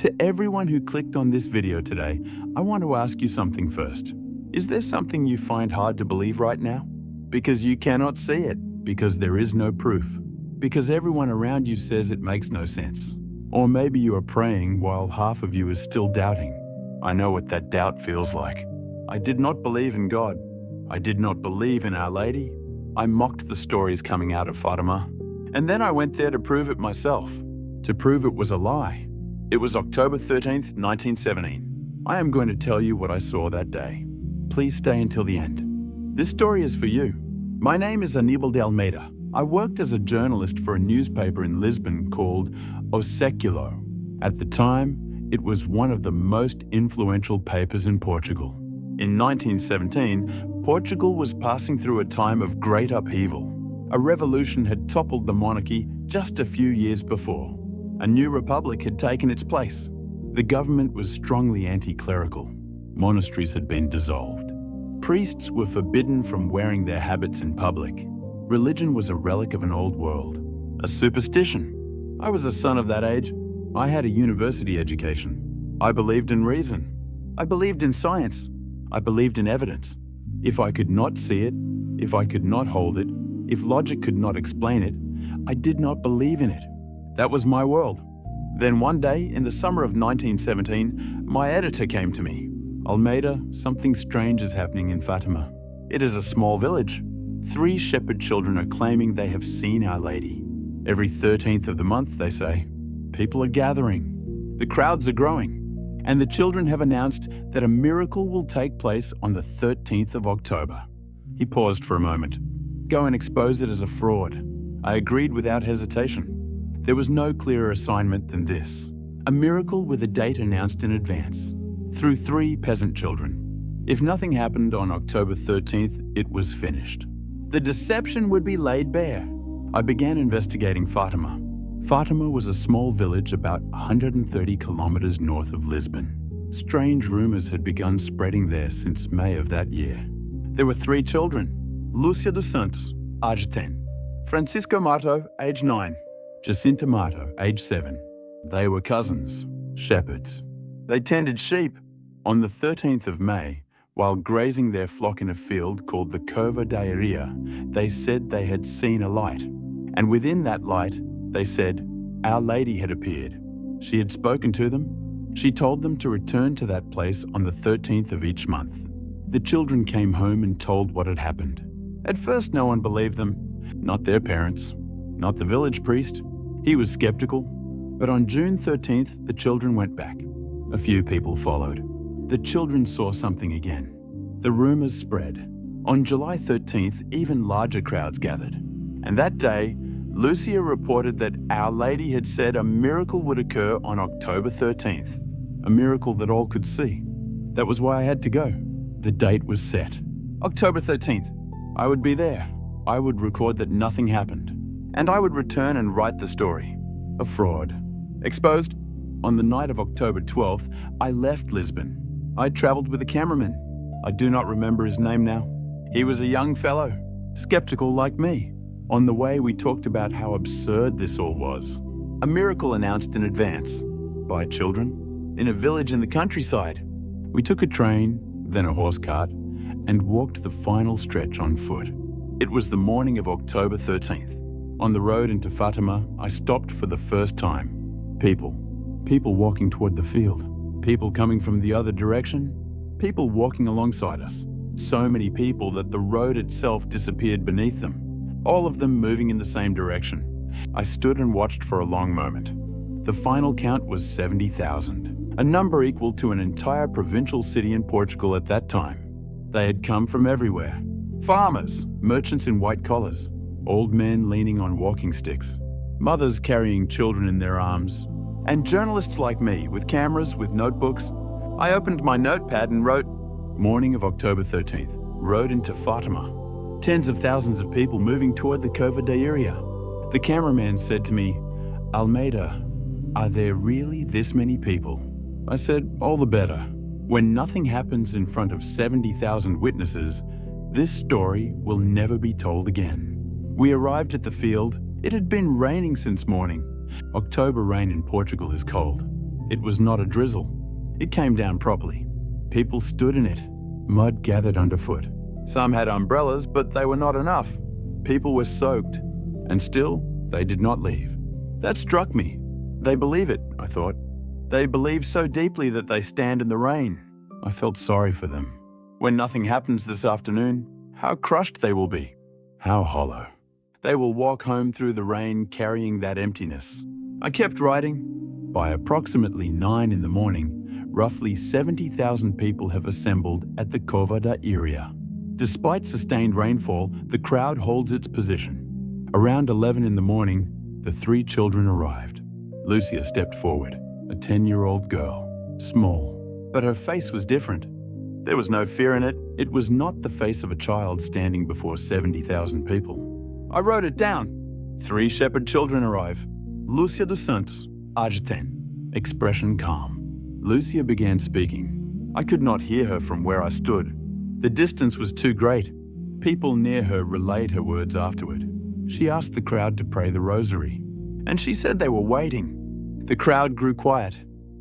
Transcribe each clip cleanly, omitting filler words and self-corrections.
To everyone who clicked on this video today, I want to ask you something first. Is there something you find hard to believe right now? Because you cannot see it, because there is no proof, because everyone around you says it makes no sense. Or maybe you are praying while half of you is still doubting. I know what that doubt feels like. I did not believe in God. I did not believe in Our Lady. I mocked the stories coming out of Fatima. And then I went there to prove it myself, to prove it was a lie. It was October 13th, 1917. I am going to tell you what I saw that day. Please stay until the end. This story is for you. My name is Aníbal de Almeida. I worked as a journalist for a newspaper in Lisbon called O Século. At the time, it was one of the most influential papers in Portugal. In 1917, Portugal was passing through a time of great upheaval. A revolution had toppled the monarchy just a few years before. A new republic had taken its place. The government was strongly anti-clerical. Monasteries had been dissolved. Priests were forbidden from wearing their habits in public. Religion was a relic of an old world, a superstition. I was a son of that age. I had a university education. I believed in reason. I believed in science. I believed in evidence. If I could not see it, if I could not hold it, if logic could not explain it, I did not believe in it. That was my world. Then one day, in the summer of 1917, my editor came to me. Almeida, something strange is happening in Fatima. It is a small village. 3 shepherd children are claiming they have seen Our Lady. Every 13th of the month, they say. People are gathering. The crowds are growing. And the children have announced that a miracle will take place on the 13th of October. He paused for a moment. Go and expose it as a fraud. I agreed without hesitation. There was no clearer assignment than this. A miracle with a date announced in advance, through 3 peasant children. If nothing happened on October 13th, it was finished. The deception would be laid bare. I began investigating Fatima. Fatima was a small village about 130 kilometers north of Lisbon. Strange rumors had begun spreading there since May of that year. There were 3 children. Lúcia dos Santos, age 10. Francisco Mato, age 9. Jacinta Mato, age 7. They were cousins, shepherds. They tended sheep. On the 13th of May, while grazing their flock in a field called the Cova da Iria, they said they had seen a light. And within that light, they said, Our Lady had appeared. She had spoken to them. She told them to return to that place on the 13th of each month. The children came home and told what had happened. At first, no one believed them. Not their parents. Not the village priest. He was skeptical. But on June 13th, the children went back. A few people followed. The children saw something again. The rumors spread. On July 13th, even larger crowds gathered. And that day, Lucia reported that Our Lady had said a miracle would occur on October 13th. A miracle that all could see. That was why I had to go. The date was set. October 13th. I would be there. I would record that nothing happened. And I would return and write the story. A fraud. Exposed. On the night of October 12th, I left Lisbon. I traveled with a cameraman. I do not remember his name now. He was a young fellow, skeptical like me. On the way, we talked about how absurd this all was. A miracle announced in advance. By children. In a village in the countryside. We took a train, then a horse cart, and walked the final stretch on foot. It was the morning of October 13th. On the road into Fatima, I stopped for the first time. People walking toward the field. People coming from the other direction. People walking alongside us. So many people that the road itself disappeared beneath them. All of them moving in the same direction. I stood and watched for a long moment. The final count was 70,000, a number equal to an entire provincial city in Portugal at that time. They had come from everywhere. Farmers, merchants in white collars, old men leaning on walking sticks, mothers carrying children in their arms, and journalists like me with cameras, with notebooks. I opened my notepad and wrote, Morning of October 13th, road into Fatima. Tens of thousands of people moving toward the Cova da Iria. The cameraman said to me, Almeida, are there really this many people? I said, all the better. When nothing happens in front of 70,000 witnesses, this story will never be told again. We arrived at the field. It had been raining since morning. October rain in Portugal is cold. It was not a drizzle. It came down properly. People stood in it. Mud gathered underfoot. Some had umbrellas, but they were not enough. People were soaked, and still they did not leave. That struck me. They believe it, I thought. They believe so deeply that they stand in the rain. I felt sorry for them. When nothing happens this afternoon, how crushed they will be. How hollow. They will walk home through the rain carrying that emptiness. I kept writing. By approximately 9 in the morning, roughly 70,000 people have assembled at the Cova da Iria. Despite sustained rainfall, the crowd holds its position. Around 11 in the morning, the 3 children arrived. Lucia stepped forward, a 10-year-old girl, small, but her face was different. There was no fear in it. It was not the face of a child standing before 70,000 people. I wrote it down. 3 shepherd children arrive. Lucia dos Santos, age 10, expression calm. Lucia began speaking. I could not hear her from where I stood. The distance was too great. People near her relayed her words afterward. She asked the crowd to pray the Rosary, and she said they were waiting. The crowd grew quiet.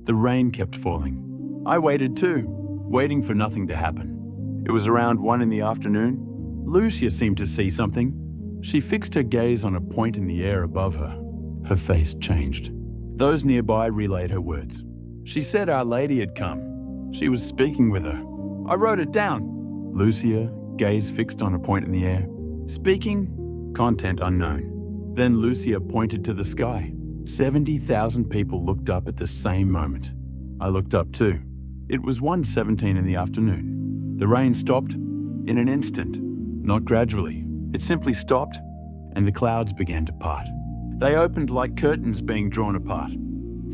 The rain kept falling. I waited too, waiting for nothing to happen. It was around 1 in the afternoon. Lucia seemed to see something. She fixed her gaze on a point in the air above her. Her face changed. Those nearby relayed her words. She said Our Lady had come. She was speaking with her. I wrote it down. Lucia, gaze fixed on a point in the air. Speaking, content unknown. Then Lucia pointed to the sky. 70,000 people looked up at the same moment. I looked up too. It was 1:17 in the afternoon. The rain stopped in an instant, not gradually. It simply stopped, and the clouds began to part. They opened like curtains being drawn apart.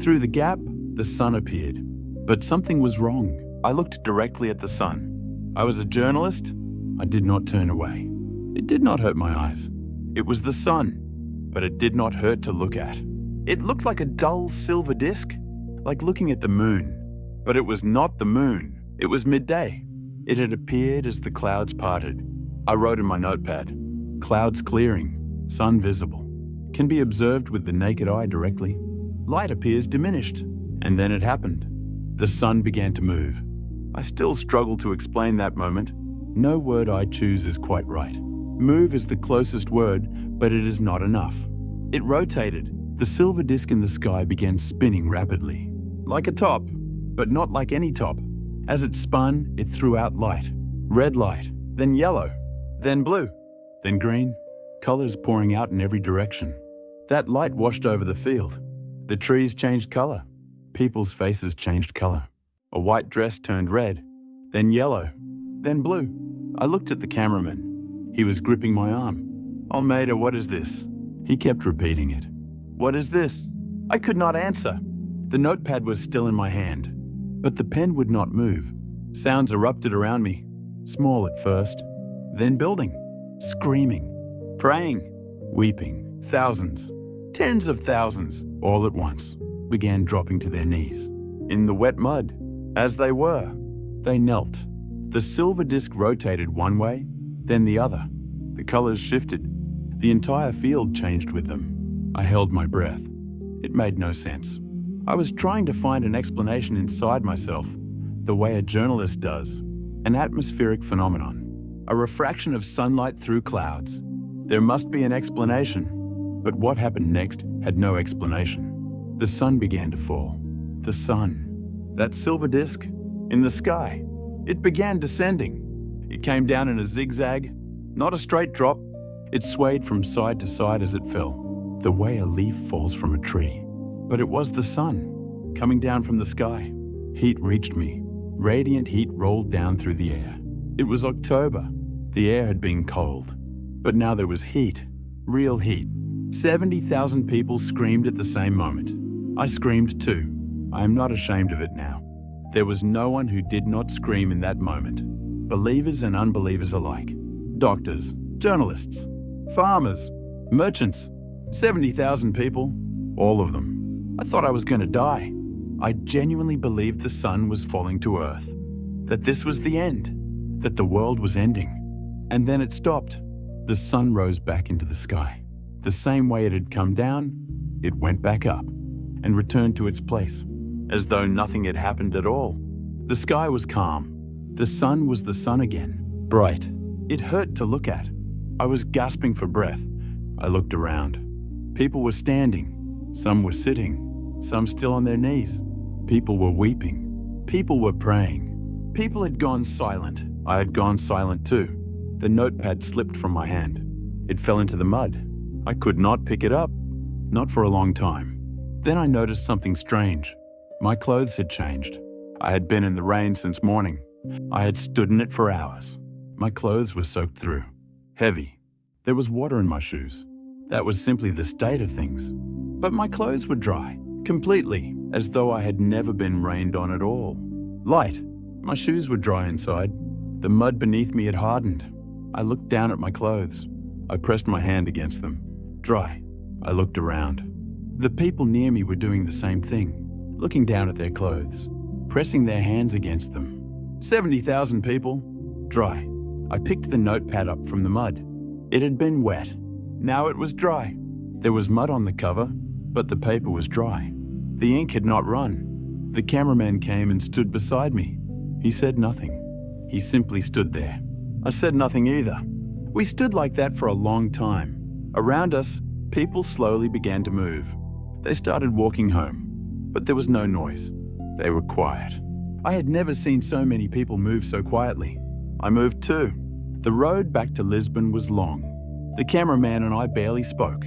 Through the gap, the sun appeared. But something was wrong. I looked directly at the sun. I was a journalist. I did not turn away. It did not hurt my eyes. It was the sun, but it did not hurt to look at. It looked like a dull silver disc, like looking at the moon. But it was not the moon. It was midday. It had appeared as the clouds parted. I wrote in my notepad, clouds clearing, sun visible. Can be observed with the naked eye directly. Light appears diminished, and then it happened. The sun began to move. I still struggle to explain that moment. No word I choose is quite right. Move is the closest word, but it is not enough. It rotated. The silver disc in the sky began spinning rapidly. Like a top, but not like any top. As it spun, it threw out light. Red light, then yellow, then blue, then green. Colors pouring out in every direction. That light washed over the field. The trees changed color. People's faces changed color. A white dress turned red, then yellow, then blue. I looked at the cameraman. He was gripping my arm. Almeida, what is this? He kept repeating it. What is this? I could not answer. The notepad was still in my hand, but the pen would not move. Sounds erupted around me, small at first, then building, screaming, praying, weeping. Thousands, tens of thousands, all at once, began dropping to their knees. In the wet mud, as they were, they knelt. The silver disc rotated one way, then the other. The colors shifted. The entire field changed with them. I held my breath. It made no sense. I was trying to find an explanation inside myself, the way a journalist does. An atmospheric phenomenon, a refraction of sunlight through clouds. There must be an explanation. But what happened next had no explanation. The sun began to fall. The sun. That silver disc in the sky. It began descending. It came down in a zigzag, not a straight drop. It swayed from side to side as it fell, the way a leaf falls from a tree. But it was the sun, coming down from the sky. Heat reached me. Radiant heat rolled down through the air. It was October. The air had been cold. But now there was heat, real heat. 70,000 people screamed at the same moment. I screamed too. I am not ashamed of it now. There was no one who did not scream in that moment. Believers and unbelievers alike. Doctors, journalists, farmers, merchants. 70,000 people, all of them. I thought I was going to die. I genuinely believed the sun was falling to earth. That this was the end. That the world was ending. And then it stopped. The sun rose back into the sky. The same way it had come down, it went back up and returned to its place. as though nothing had happened at all. The sky was calm. The sun was the sun again, bright. It hurt to look at. I was gasping for breath. I looked around. People were standing. Some were sitting. Some still on their knees. People were weeping. People were praying. People had gone silent. I had gone silent too. The notepad slipped from my hand. It fell into the mud. I could not pick it up. Not for a long time. Then I noticed something strange. My clothes had changed. I had been in the rain since morning. I had stood in it for hours. My clothes were soaked through. Heavy. There was water in my shoes. That was simply the state of things. But my clothes were dry, completely, as though I had never been rained on at all. Light. My shoes were dry inside. The mud beneath me had hardened. I looked down at my clothes. I pressed my hand against them. Dry. I looked around. The people near me were doing the same thing, looking down at their clothes, pressing their hands against them. 70,000 people. Dry. I picked the notepad up from the mud. It had been wet. Now it was dry. There was mud on the cover, but the paper was dry. The ink had not run. The cameraman came and stood beside me. He said nothing. He simply stood there. I said nothing either. We stood like that for a long time. Around us, people slowly began to move. They started walking home, but there was no noise. They were quiet. I had never seen so many people move so quietly. I moved too. The road back to Lisbon was long. The cameraman and I barely spoke.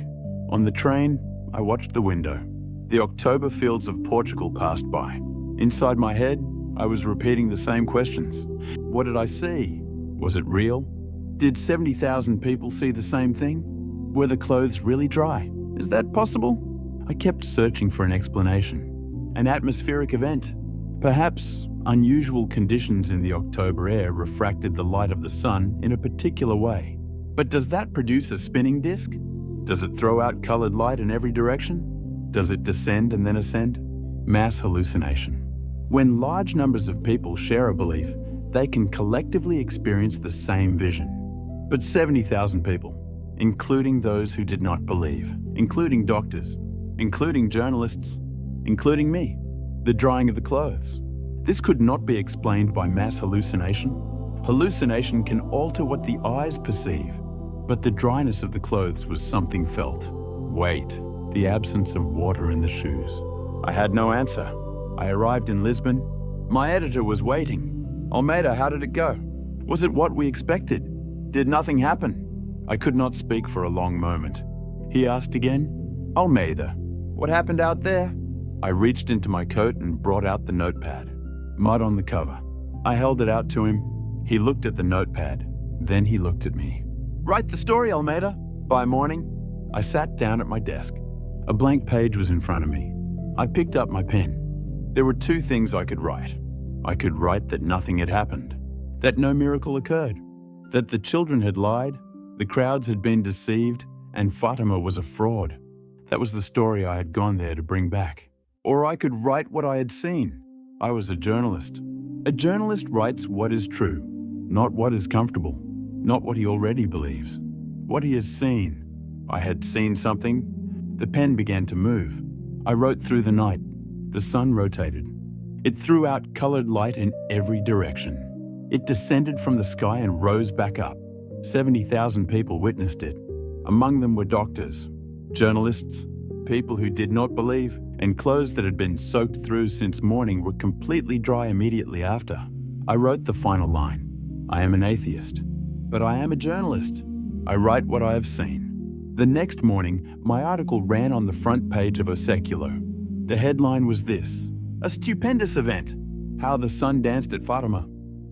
On the train, I watched the window. The October fields of Portugal passed by. Inside my head, I was repeating the same questions. What did I see? Was it real? Did 70,000 people see the same thing? Were the clothes really dry? Is that possible? I kept searching for an explanation. An atmospheric event. Perhaps unusual conditions in the October air refracted the light of the sun in a particular way. But does that produce a spinning disk? Does it throw out colored light in every direction? Does it descend and then ascend? Mass hallucination. When large numbers of people share a belief, they can collectively experience the same vision. But 70,000 people, including those who did not believe, including doctors, including journalists, including me, the drying of the clothes. This could not be explained by mass hallucination. Hallucination can alter what the eyes perceive, but the dryness of the clothes was something felt. Weight, the absence of water in the shoes. I had no answer. I arrived in Lisbon. My editor was waiting. Almeida, how did it go? Was it what we expected? Did nothing happen? I could not speak for a long moment. He asked again, Almeida, what happened out there? I reached into my coat and brought out the notepad. Mud on the cover. I held it out to him. He looked at the notepad. Then he looked at me. Write the story, Almeida. By morning, I sat down at my desk. A blank page was in front of me. I picked up my pen. There were two things I could write. I could write that nothing had happened, that no miracle occurred, that the children had lied, the crowds had been deceived, and Fatima was a fraud. That was the story I had gone there to bring back. Or I could write what I had seen. I was a journalist. A journalist writes what is true, not what is comfortable, not what he already believes, what he has seen. I had seen something. The pen began to move. I wrote through the night. The sun rotated. It threw out colored light in every direction. It descended from the sky and rose back up. 70,000 people witnessed it. Among them were doctors, journalists, people who did not believe, and clothes that had been soaked through since morning were completely dry immediately after. I wrote the final line. I am an atheist, but I am a journalist. I write what I have seen. The next morning, my article ran on the front page of O Século. The headline was this: a stupendous event, how the sun danced at Fatima.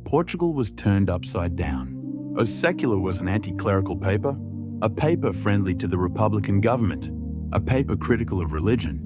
Portugal was turned upside down. O Século was an anti-clerical paper, a paper friendly to the Republican government, a paper critical of religion.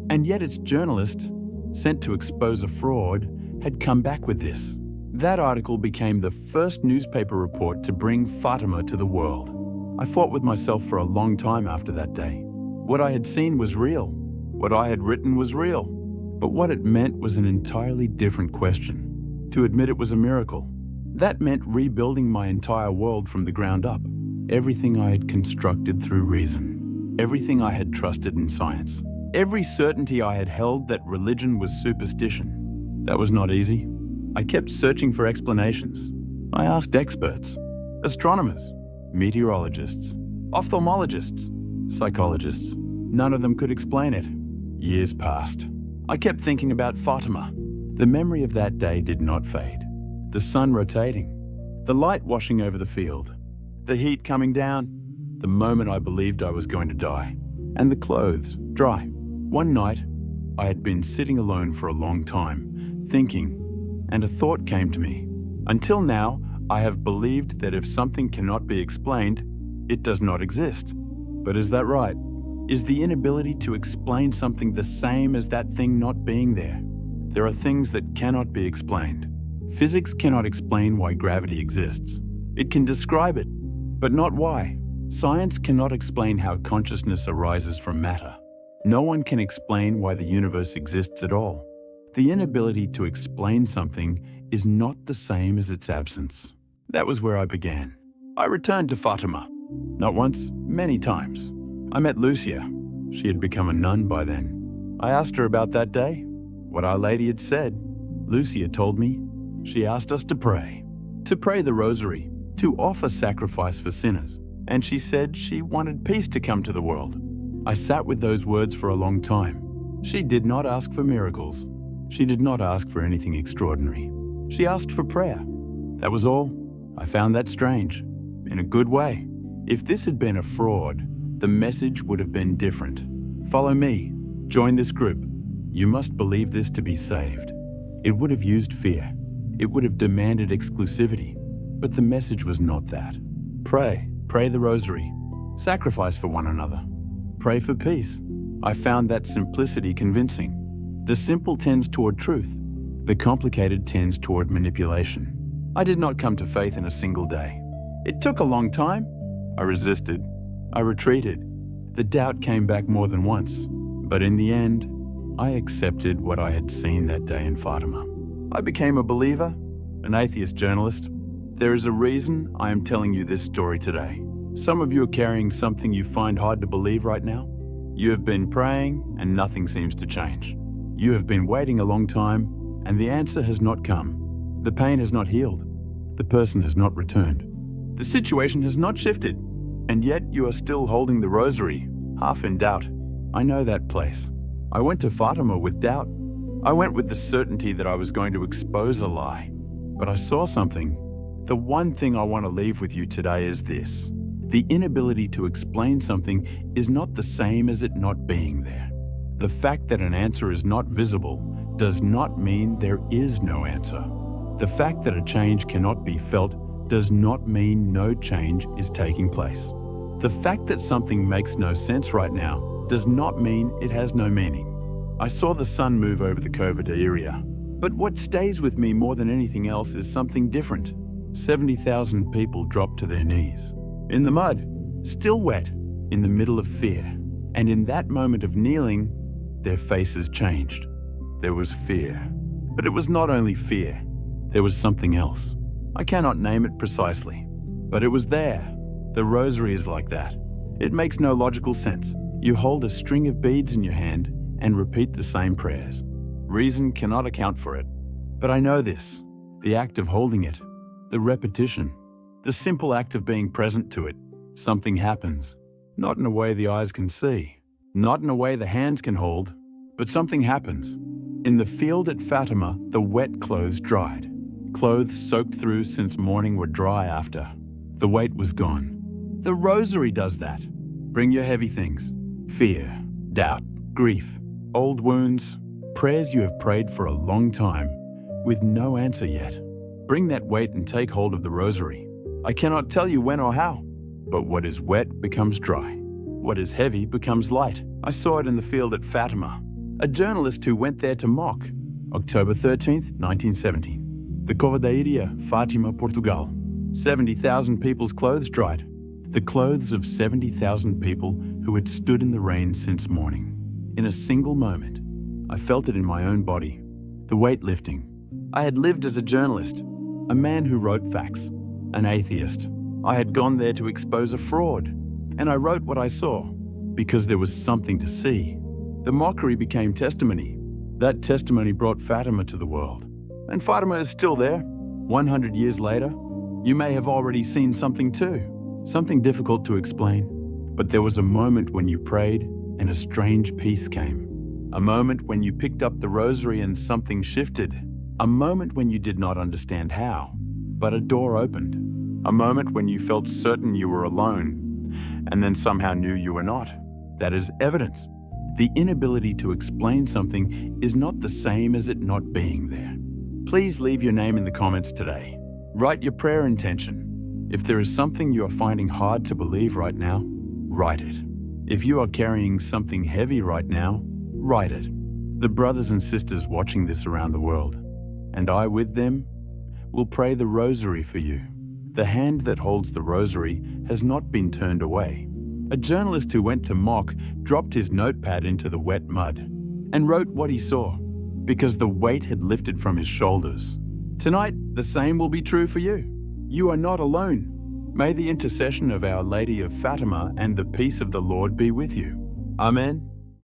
And yet its journalist, sent to expose a fraud, had come back with this. That article became the first newspaper report to bring Fatima to the world. I fought with myself for a long time after that day. What I had seen was real. What I had written was real. But what it meant was an entirely different question. To admit it was a miracle. That meant rebuilding my entire world from the ground up. Everything I had constructed through reason. Everything I had trusted in science. Every certainty I had held that religion was superstition. That was not easy. I kept searching for explanations. I asked experts, astronomers, meteorologists, ophthalmologists, psychologists. None of them could explain it. Years passed. I kept thinking about Fatima. The memory of that day did not fade. The sun rotating, the light washing over the field, the heat coming down, the moment I believed I was going to die, and the clothes dry. One night, I had been sitting alone for a long time, thinking, and a thought came to me. Until now, I have believed that if something cannot be explained, it does not exist. But is that right? Is the inability to explain something the same as that thing not being there? There are things that cannot be explained. Physics cannot explain why gravity exists. It can describe it, but not why. Science cannot explain how consciousness arises from matter. No one can explain why the universe exists at all. The inability to explain something is not the same as its absence. That was where I began. I returned to Fatima. Not once, many times. I met Lucia. She had become a nun by then. I asked her about that day, what Our Lady had said. Lucia told me she asked us to pray the Rosary, to offer sacrifice for sinners, and she said she wanted peace to come to the world. I sat with those words for a long time. She did not ask for miracles. She did not ask for anything extraordinary. She asked for prayer. That was all. I found that strange, in a good way. If this had been a fraud, the message would have been different. Follow me. Join this group. You must believe this to be saved. It would have used fear. It would have demanded exclusivity. But the message was not that. Pray the Rosary. Sacrifice for one another. Pray for peace. I found that simplicity convincing. The simple tends toward truth. The complicated tends toward manipulation. I did not come to faith in a single day. It took a long time. I resisted. I retreated. The doubt came back more than once. But in the end, I accepted what I had seen that day in Fatima. I became a believer, an atheist journalist. There is a reason I am telling you this story today. Some of you are carrying something you find hard to believe right now. You have been praying and nothing seems to change. You have been waiting a long time and the answer has not come. The pain has not healed. The person has not returned. The situation has not shifted. And yet you are still holding the Rosary, half in doubt. I know that place. I went to Fatima with doubt. I went with the certainty that I was going to expose a lie. But I saw something. The one thing I want to leave with you today is this. The inability to explain something is not the same as it not being there. The fact that an answer is not visible does not mean there is no answer. The fact that a change cannot be felt does not mean no change is taking place. The fact that something makes no sense right now does not mean it has no meaning. I saw the sun move over the COVID area, but what stays with me more than anything else is something different. 70,000 people dropped to their knees, in the mud, still wet, in the middle of fear. And in that moment of kneeling, their faces changed. There was fear. But it was not only fear. There was something else. I cannot name it precisely, but it was there. The Rosary is like that. It makes no logical sense. You hold a string of beads in your hand and repeat the same prayers. Reason cannot account for it. But I know this. The act of holding it, the repetition, the simple act of being present to it, something happens. Not in a way the eyes can see, not in a way the hands can hold, but something happens. In the field at Fatima, the wet clothes dried. Clothes soaked through since morning were dry after. The weight was gone. The Rosary does that. Bring your heavy things. Fear, doubt, grief, old wounds, prayers you have prayed for a long time with no answer yet. Bring that weight and take hold of the Rosary. I cannot tell you when or how, but what is wet becomes dry. What is heavy becomes light. I saw it in the field at Fatima. A journalist who went there to mock. October 13th, 1917. The Cova da Iria, Fatima, Portugal. 70,000 people's clothes dried. The clothes of 70,000 people who had stood in the rain since morning. In a single moment, I felt it in my own body. The weight lifting. I had lived as a journalist, a man who wrote facts, an atheist. I had gone there to expose a fraud, and I wrote what I saw, because there was something to see. The mockery became testimony. That testimony brought Fatima to the world. And Fatima is still there. 100 years later, you may have already seen something too, something difficult to explain. But there was a moment when you prayed and a strange peace came. A moment when you picked up the rosary and something shifted. A moment when you did not understand how, but a door opened. A moment when you felt certain you were alone, and then somehow knew you were not. That is evidence. The inability to explain something is not the same as it not being there. Please leave your name in the comments today. Write your prayer intention. If there is something you are finding hard to believe right now, write it. If you are carrying something heavy right now, write it. The brothers and sisters watching this around the world, and I with them, will pray the rosary for you. The hand that holds the rosary has not been turned away. A journalist who went to mock dropped his notepad into the wet mud and wrote what he saw, because the weight had lifted from his shoulders. Tonight, the same will be true for you. You are not alone. May the intercession of Our Lady of Fatima and the peace of the Lord be with you. Amen.